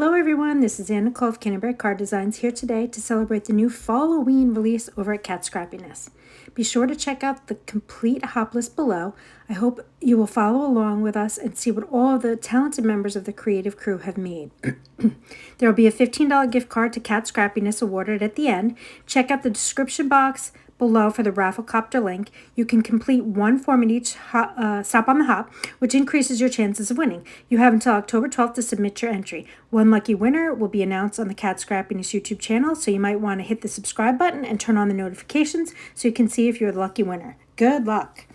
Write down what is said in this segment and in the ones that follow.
Hello everyone, this is Anna Nicole of Canterbury Card Designs here today to celebrate the new Falloween release over at Kat Scrappiness. Be sure to check out the complete hop list below. I hope you will follow along with us and see what all of the talented members of the creative crew have made. There will be a $15 gift card to Kat Scrappiness awarded at the end. Check out the description box below for the Rafflecopter link. You can complete one form at each stop on the hop, which increases your chances of winning. You have until October 12th to submit your entry. One lucky winner will be announced on the Kat Scrappiness YouTube channel, so you might want to hit the subscribe button and turn on the notifications so you can see if you're the lucky winner. Good luck!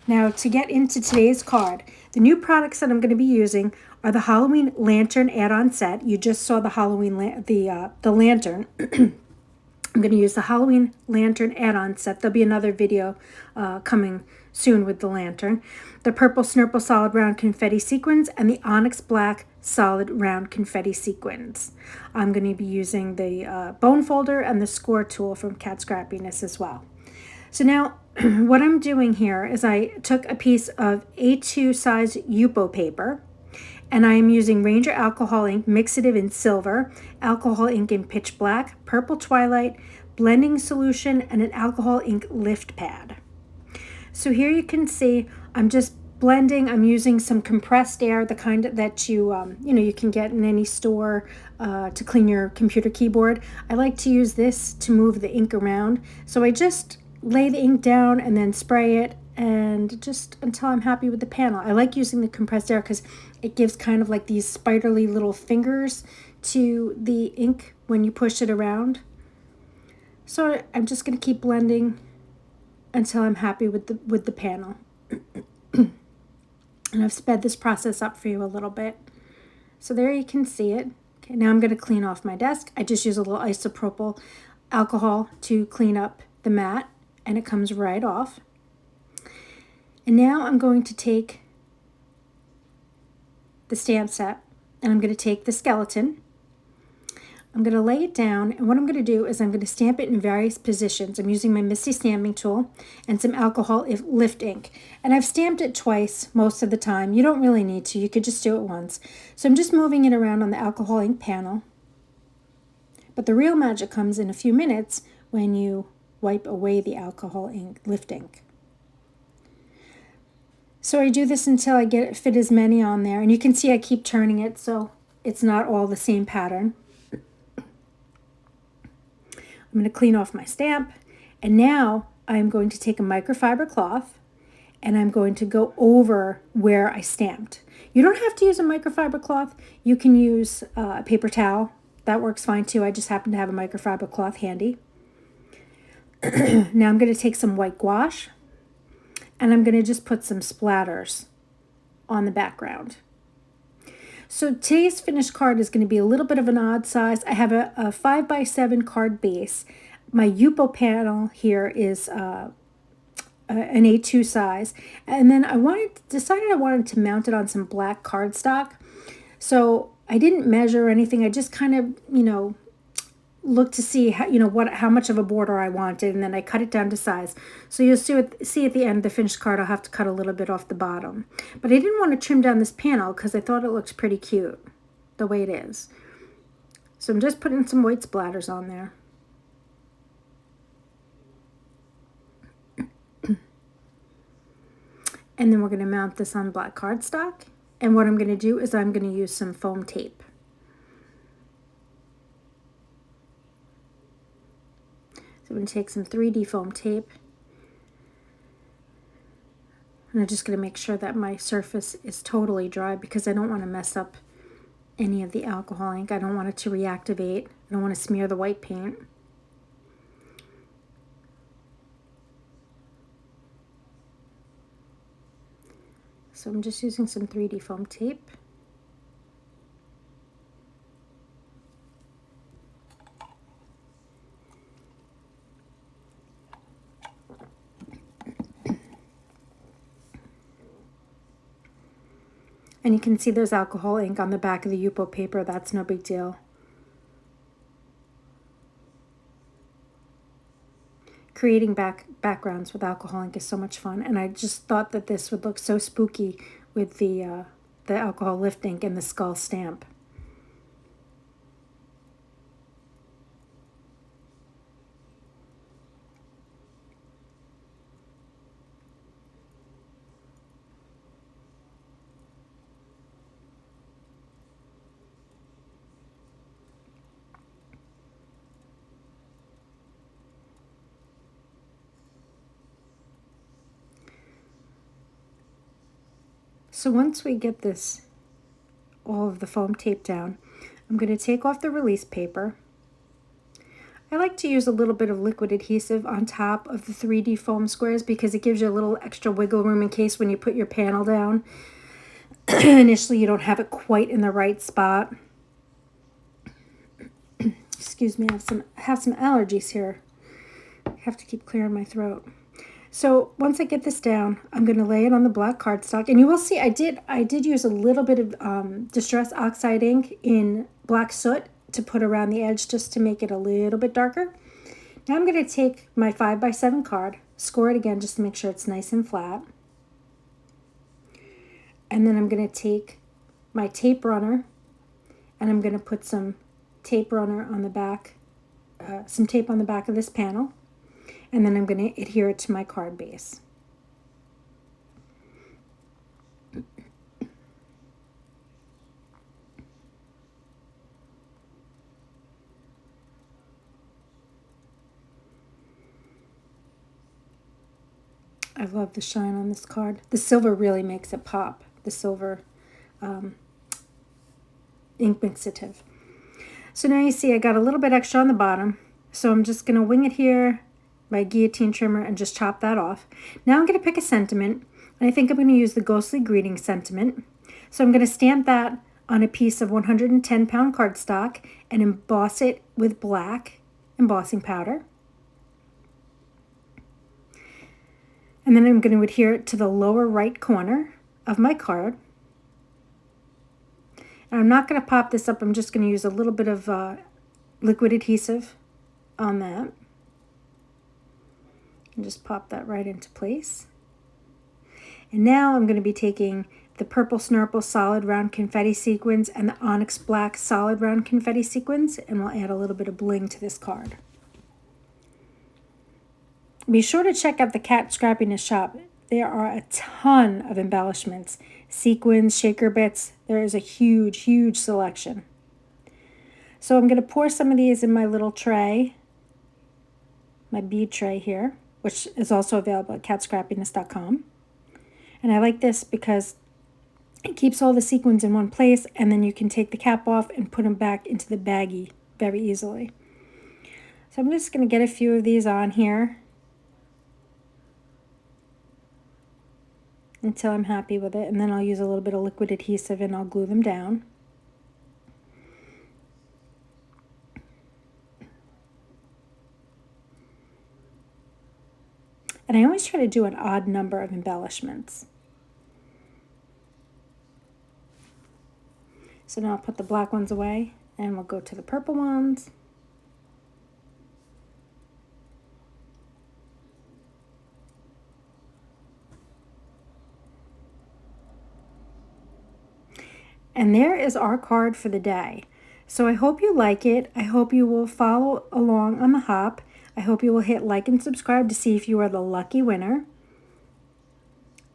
Now, to get into today's card, the new products that I'm going to be using are the Halloween Lantern add-on set. You just saw the Halloween the lantern. I'm going to use the Halloween Lantern add-on set. There'll be another video coming soon with the lantern. The purple Snurple solid round confetti sequins and the Onyx black solid round confetti sequins. I'm going to be using the bone folder and the score tool from Kat Scrappiness as well. So now what I'm doing here is I took a piece of A2 size Yupo paper, and I am using Ranger alcohol ink, mixative in silver, alcohol ink in pitch black, purple twilight, blending solution, and an alcohol ink lift pad. So here you can see I'm just blending. I'm using some compressed air, the kind that you can get in any store to clean your computer keyboard. I like to use this to move the ink around. So I just lay the ink down and then spray it, and just until I'm happy with the panel. I like using the compressed air because it gives kind of like these spiderly little fingers to the ink when you push it around. So I'm just going to keep blending until I'm happy with the panel. And I've sped this process up for you a little bit. So there you can see it. Okay, now I'm going to clean off my desk. I just use a little isopropyl alcohol to clean up the mat, and it comes right off. And now I'm going to take the stamp set, and I'm going to take the skeleton. I'm going to lay it down, and what I'm going to do is I'm going to stamp it in various positions. I'm using my Misty stamping tool and some alcohol lift ink. And I've stamped it twice most of the time. You don't really need to. You could just do it once. So I'm just moving it around on the alcohol ink panel. But the real magic comes in a few minutes when you wipe away the alcohol ink lift ink. So I do this until I fit as many on there, and you can see I keep turning it so it's not all the same pattern. I'm going to clean off my stamp, and now I'm going to take a microfiber cloth and I'm going to go over where I stamped. You don't have to use a microfiber cloth. You can use a paper towel. That works fine too. I just happen to have a microfiber cloth handy. Now I'm going to take some white gouache, and I'm going to just put some splatters on the background. So today's finished card is going to be a little bit of an odd size. I have a 5x7 card base. My Yupo panel here is an A2 size. And then decided I wanted to mount it on some black cardstock. So I didn't measure anything. I just kind of, look to see how much of a border I wanted, and then I cut it down to size. So you'll see at the end of the finished card I'll have to cut a little bit off the bottom. But I didn't want to trim down this panel because I thought it looked pretty cute the way it is. So I'm just putting some white splatters on there. And then we're going to mount this on black cardstock. And what I'm going to do is I'm going to use some foam tape. I'm going to take some 3D foam tape, and I'm just going to make sure that my surface is totally dry because I don't want to mess up any of the alcohol ink. I don't want it to reactivate. I don't want to smear the white paint. So I'm just using some 3D foam tape. And you can see there's alcohol ink on the back of the Yupo paper. That's no big deal. Creating backgrounds with alcohol ink is so much fun. And I just thought that this would look so spooky with the alcohol lift ink and the skull stamp. So once we get all of the foam tape down, I'm going to take off the release paper. I like to use a little bit of liquid adhesive on top of the 3D foam squares because it gives you a little extra wiggle room in case when you put your panel down, initially you don't have it quite in the right spot. Excuse me, I have some allergies here. I have to keep clearing my throat. So once I get this down, I'm going to lay it on the black cardstock, and you will see I did use a little bit of Distress Oxide ink in black soot to put around the edge just to make it a little bit darker. Now I'm going to take my 5x7 card, score it again just to make sure it's nice and flat. And then I'm going to take my tape runner and I'm going to put some tape runner on the back, some tape on the back of this panel. And then I'm going to adhere it to my card base. I love the shine on this card. The silver really makes it pop. The silver ink mixative. So now you see I got a little bit extra on the bottom. So I'm just going to wing it here, my guillotine trimmer, and just chop that off. Now I'm going to pick a sentiment, and I think I'm going to use the Ghostly Greeting sentiment. So I'm going to stamp that on a piece of 110-pound cardstock and emboss it with black embossing powder. And then I'm going to adhere it to the lower right corner of my card. And I'm not going to pop this up. I'm just going to use a little bit of liquid adhesive on that. And just pop that right into place. And now I'm going to be taking the purple Snurple solid round confetti sequins and the Onyx black solid round confetti sequins, and we'll add a little bit of bling to this card. Be sure to check out the Kat Scrappiness shop. There are a ton of embellishments, sequins, shaker bits. There is a huge, huge selection. So I'm going to pour some of these in my little tray, my bead tray here, which is also available at katscrappiness.com. And I like this because it keeps all the sequins in one place, and then you can take the cap off and put them back into the baggie very easily. So I'm just going to get a few of these on here until I'm happy with it, and then I'll use a little bit of liquid adhesive and I'll glue them down. And I always try to do an odd number of embellishments. So now I'll put the black ones away and we'll go to the purple ones. And there is our card for the day. So I hope you like it. I hope you will follow along on the hop. I hope you will hit like and subscribe to see if you are the lucky winner.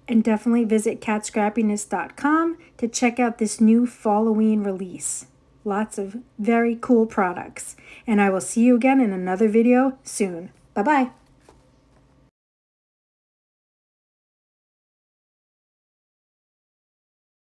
And definitely visit katscrappiness.com to check out this new Falloween release. Lots of very cool products. And I will see you again in another video soon. Bye-bye.